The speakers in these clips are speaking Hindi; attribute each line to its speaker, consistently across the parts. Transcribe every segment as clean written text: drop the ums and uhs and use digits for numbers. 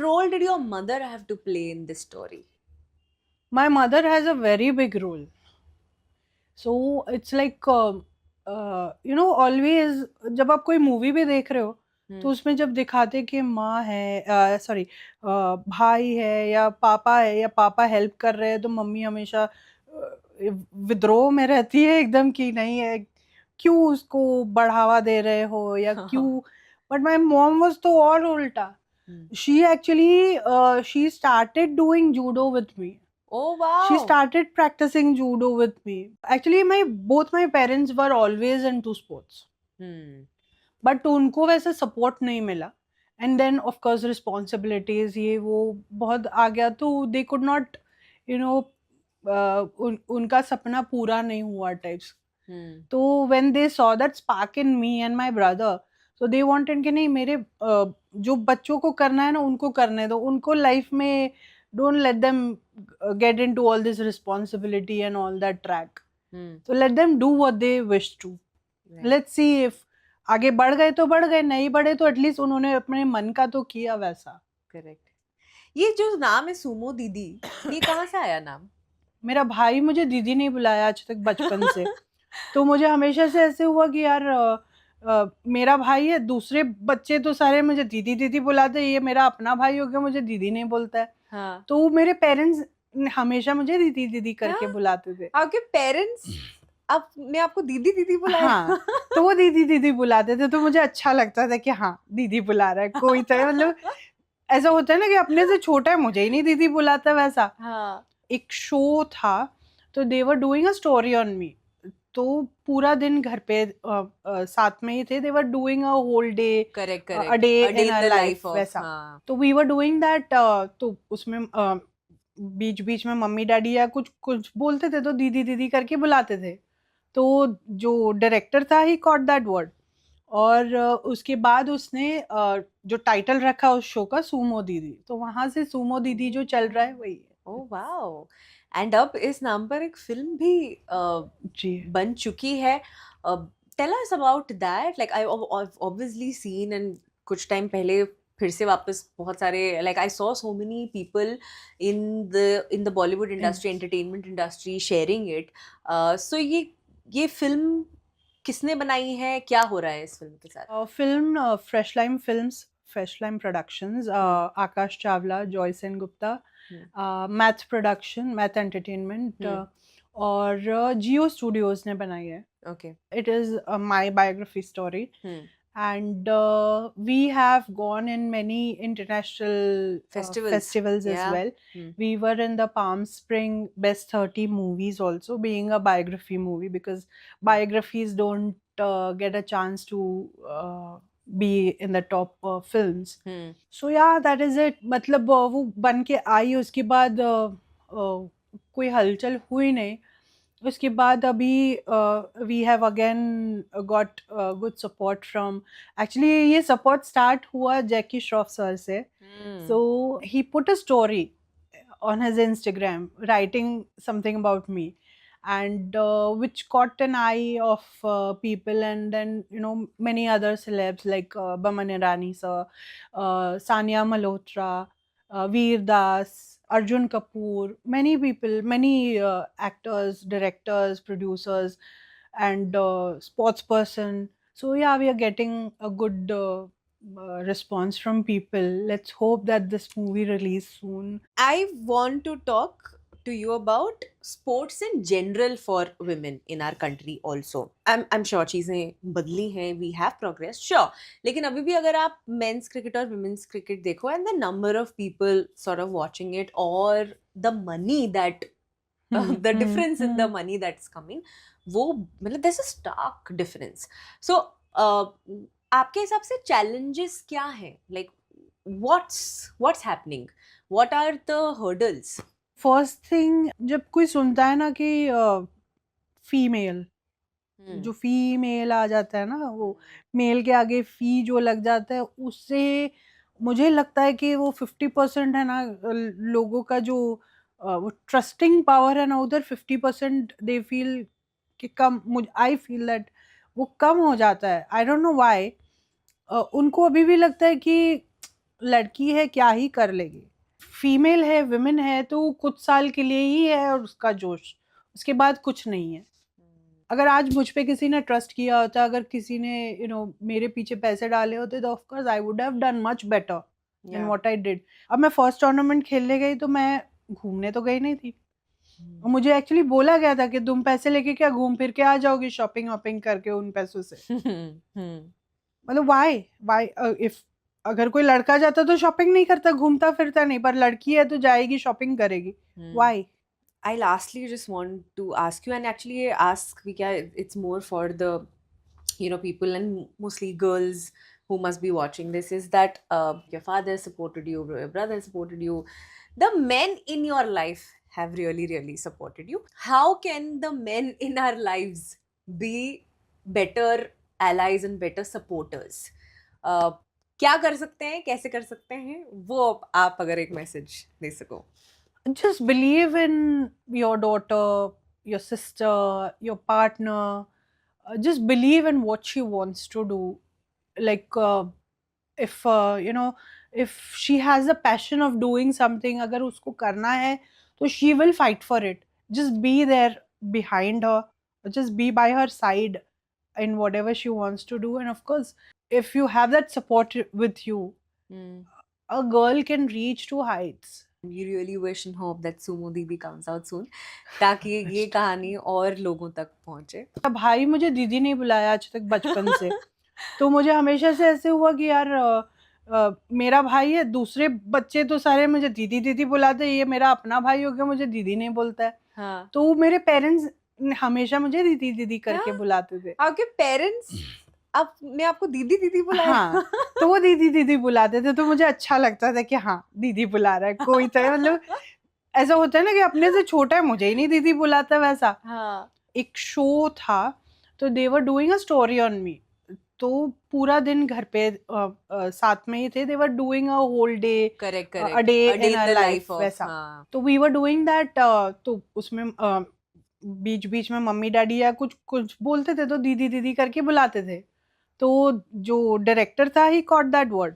Speaker 1: role did your mother have to play in this story?
Speaker 2: My mother has a very big role. So it's like always जब आप कोई मूवी भी देख रहे हो तो
Speaker 1: Hmm.
Speaker 2: उसमें जब दिखाते कि माँ है, सॉरी, भाई है या पापा है या पापा हेल्प कर रहे हैं तो मम्मी हमेशा विद्रोह में रहती है एकदम कि नहीं है, क्यों उसको बढ़ावा दे रहे हो या क्यों. बट माय मॉम वाज तो और उल्टा.
Speaker 1: Hmm.
Speaker 2: She actually she started doing judo with me.
Speaker 1: Oh
Speaker 2: She
Speaker 1: wow.
Speaker 2: started practicing judo with me. Actually, my both my parents were always into sports,
Speaker 1: Hmm.
Speaker 2: but उनको वैसे support नहीं मिला. And then of course responsibilities ये वो बहुत आ गया तो they could not, you know, उनका सपना पूरा नहीं हुआ types.
Speaker 1: Hmm.
Speaker 2: तो when they saw that spark in me and my brother, so they wanted कि नहीं मेरे जो बच्चों को करना है ना उनको करने दो, उनको लाइफ में don't let them get into all this responsibility and all that track.
Speaker 1: Hmm.
Speaker 2: So let them do what they wish to.
Speaker 1: Right.
Speaker 2: Let's see if आगे बढ़ गए तो बढ़ गए, नहीं बढ़े तो एटलीस्ट उन्होंने अपने मन का तो किया वैसा.
Speaker 1: Correct. ये जो नाम है सुमो दीदी, ये कहाँ से आया नाम?
Speaker 2: मेरा भाई मुझे दीदी नहीं बुलाया आज तक बचपन से. तो मुझे हमेशा से ऐसे हुआ कि यार मेरा भाई है, दूसरे बच्चे तो सारे मुझे दीदी दीदी बुलाते हैं, ये मेरा अपना भाई हो गया मुझे दीदी नहीं बोलता है.
Speaker 1: हाँ.
Speaker 2: तो मेरे पेरेंट्स हमेशा मुझे दीदी दीदी करके
Speaker 1: हाँ?
Speaker 2: बुलाते थे.
Speaker 1: आपके पेरेंट्स आपने आपको दीदी दीदी बुलाया?
Speaker 2: हाँ, तो वो दीदी दीदी बुलाते थे तो मुझे अच्छा लगता था कि हाँ दीदी बुला रहा है कोई तो है, मतलब ऐसा होता है ना कि अपने से छोटा है मुझे ही नहीं दीदी बुलाता वैसा.
Speaker 1: हाँ.
Speaker 2: एक शो था तो they were doing a story on me. तो पूरा दिन घर पे साथ में ही थे. They were doing a whole day,
Speaker 1: Correct,
Speaker 2: uh
Speaker 1: correct.
Speaker 2: Day
Speaker 1: A day
Speaker 2: in
Speaker 1: in
Speaker 2: a
Speaker 1: the life
Speaker 2: life
Speaker 1: of
Speaker 2: वैसा.
Speaker 1: हाँ.
Speaker 2: तो वी वर डूइंग दैट. तो उसमें बीच बीच में मम्मी डैडी या कुछ कुछ बोलते थे तो दीदी दीदी करके बुलाते थे. तो जो डायरेक्टर था ही कॉट दैट वर्ड. और उसके बाद उसने जो टाइटल रखा उस शो का सूमो दीदी, तो वहां से सूमो दीदी जो चल रहा है वही है.
Speaker 1: Oh wow. एंड अब इस नाम पर एक फिल्म भी
Speaker 2: जी.
Speaker 1: बन चुकी है. Tell us about that. Like I obviously seen and कुछ टाइम पहले फिर से वापस बहुत सारे like I saw so many people in the Bollywood industry entertainment industry sharing it. So ये फिल्म किसने बनाई है, क्या हो रहा है इस फिल्म के साथ?
Speaker 2: Film Fresh Lime Films, Fresh Lime Productions,
Speaker 1: hmm.
Speaker 2: Akash Chawla, Joy Sen Gupta,
Speaker 1: hmm.
Speaker 2: Math Production, Math Entertainment,
Speaker 1: hmm.
Speaker 2: और जियो स्टूडियोज ने बनाई है.
Speaker 1: Okay.
Speaker 2: It is my biography story,
Speaker 1: hmm.
Speaker 2: and we have gone in many international
Speaker 1: Festivals.
Speaker 2: festivals as
Speaker 1: Yeah.
Speaker 2: well.
Speaker 1: Hmm.
Speaker 2: We were in the Palm Spring Best 30 movies also, being a biography movie, because biographies don't get a chance to be in the top films.
Speaker 1: Hmm.
Speaker 2: So yeah, that is it. मतलब वो बन के आई, उसके बाद कोई हलचल हुई नहीं. उसके बाद अभी we have again got good support from. Actually ये सपोर्ट स्टार्ट हुआ जैकी श्रॉफ सर से.
Speaker 1: Hmm.
Speaker 2: So he put a story on his Instagram writing something about me, and which caught an eye of people, and then many other celebs like Baman Irani sir, Sania Malhotra, Veer Das, Arjun Kapoor, many people, many actors, directors, producers, and sports person. So yeah, we are getting a good response from people. Let's hope that this movie release soon.
Speaker 1: I want to talk to you about sports in general for women in our country also. I'm sure चीजें बदली हैं, we have progressed, sure. लेकिन अभी भी अगर आप men's cricket और women's cricket देखो and the number of people sort of watching it or the money that the difference in the money that's coming, वो मतलब there's a stark difference. So आपके हिसाब से challenges क्या हैं? Like what's happening? What are the hurdles?
Speaker 2: First thing, जब कोई सुनता है ना कि फीमेल, जो फीमेल आ जाता है ना, वो मेल के आगे फी जो लग जाता है, उससे मुझे लगता है कि वो 50% है ना, लोगों का जो वो ट्रस्टिंग पावर है ना, उधर 50% दे फील कि कम. मुझे आई फील दैट वो कम हो जाता है. I don't know why. उनको अभी भी लगता है कि लड़की है क्या ही कर लेगी, फीमेल है, विमेन है तो कुछ साल के लिए ही है और उसका जोश, उसके बाद कुछ नहीं है। अगर आज मुझ पे किसी ने ट्रस्ट किया होता, अगर किसी ने मेरे पीछे पैसे डाले होते, तो of course I would have done much better than what I did. अब मैं फर्स्ट टूर्नामेंट खेलने गई तो मैं घूमने तो गई नहीं थी, और मुझे एक्चुअली बोला गया था कि तुम पैसे लेके क्या घूम फिर के आ जाओगी शॉपिंग वॉपिंग करके उन पैसों से। मतलब वाई इफ अगर कोई लड़का जाता तो शॉपिंग नहीं करता, घूमता फिरता नहीं, पर लड़की है तो जाएगी शॉपिंग करेगी, Y?
Speaker 1: I lastly just want to ask you, and actually ask it's more for the people and mostly girls who must be watching this, is that your father supported you, your brother supported you, the men in your life have really supported you. How can the men in our lives be better allies and better supporters? क्या कर सकते हैं, कैसे कर सकते हैं, वो आप अगर एक मैसेज दे सको।
Speaker 2: Just believe in your daughter, your sister, your partner. Just believe in what she wants to do. Like if she has a passion of doing something, अगर उसको करना है तो she will fight for it. Just be there behind her, just be by her side in whatever she wants to do. And of course, if you have that support with you, a girl can reach to heights.
Speaker 1: We really wish and hope that Sumo Didi comes out soon, ताकि ये कहानी और लोगों तक पहुंचे।
Speaker 2: भाई मुझे दीदी नहीं बुलाया आज तक बचपन से, तो मुझे हमेशा से ऐसे हुआ कि यार मेरा भाई है, दूसरे बच्चे तो सारे मुझे दीदी दीदी बुलाते हैं, ये मेरा अपना भाई हो गया, मुझे दीदी नहीं बोलता है।
Speaker 1: हाँ।
Speaker 2: तो मेरे पेरेंट्स हमेशा मुझे दीदी दीदी करके बुलाते थे।
Speaker 1: आपके पेरेंट्स ने आपको दीदी दीदी बुलाया?
Speaker 2: हाँ, तो वो दीदी दीदी बुलाते थे, तो मुझे अच्छा लगता था कि हाँ दीदी बुला रहा है कोई, तो मतलब ऐसा होता है ना कि अपने से छोटा है, मुझे ही नहीं दीदी बुलाता वैसा।
Speaker 1: हाँ।
Speaker 2: एक शो था तो they were doing a story on me, तो पूरा दिन घर पे साथ में ही थे, they were doing a whole day, a day in a life वैसा। तो वी वर डूइंग दैट, तो उसमें बीच बीच में मम्मी डैडी या कुछ कुछ बोलते थे तो दीदी दीदी करके बुलाते थे। तो जो डायरेक्टर था ही कॉट दैट वर्ड,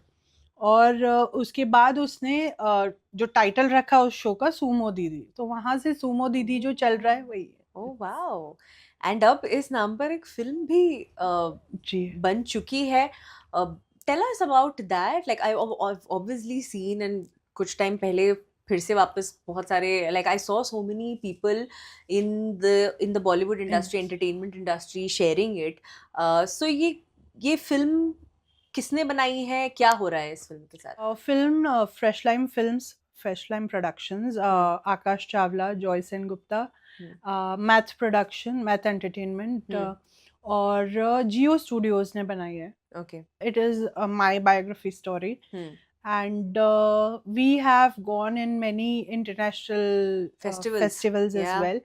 Speaker 2: और उसके बाद उसने जो टाइटल रखा उस शो का, सूमो दीदी, तो वहां से सूमो दीदी जो चल रहा है वही है।
Speaker 1: Oh wow. एंड अब इस नाम पर एक फिल्म भी
Speaker 2: जी
Speaker 1: बन चुकी है। Tell us about that. Like I obviously seen, and कुछ टाइम पहले फिर से वापस बहुत सारे, like I saw so many people in the Bollywood industry, entertainment industry sharing it. So ये फिल्म किसने बनाई है, क्या हो रहा है इस फिल्म के साथ?
Speaker 2: Film Fresh Lime Films, Fresh Lime Productions, Akash Chawla, Joy Sen Gupta, Math Production, Math Entertainment, और जियो स्टूडियोज ने बनाई है।
Speaker 1: Okay.
Speaker 2: It is my biography story, and we have gone in many international festivals as well.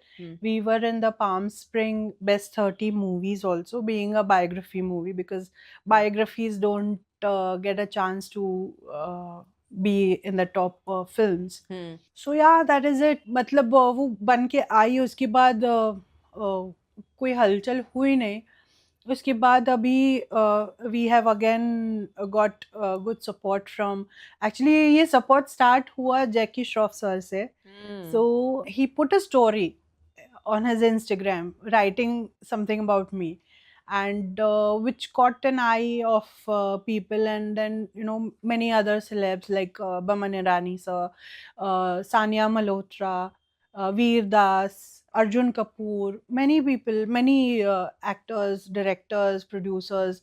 Speaker 2: We were in the Palm Spring Best 30 movies also, being a biography movie, because biographies don't get a chance to be in the top films. So yeah, that is it. मतलब वो बन के आई, उसके बाद कोई हलचल हुई नहीं। उसके बाद अभी we have again got good support from, actually ये सपोर्ट स्टार्ट हुआ जैकी श्रॉफ सर से। So he put a story on his Instagram writing something about me, and which caught an eye of people, and then many other celebs like Boman Irani sir, Sania Malhotra, Veer Das, Arjun Kapoor, many people, many actors, directors, producers,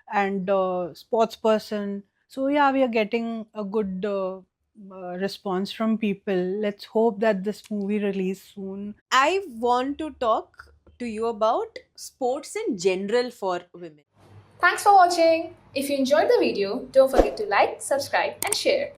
Speaker 2: and sports person. So yeah, we are getting a good response from people. Let's hope that this movie release soon.
Speaker 1: I want to talk to you about sports in general for women.
Speaker 3: Thanks for watching. If you enjoyed the video, don't forget to like, subscribe and share.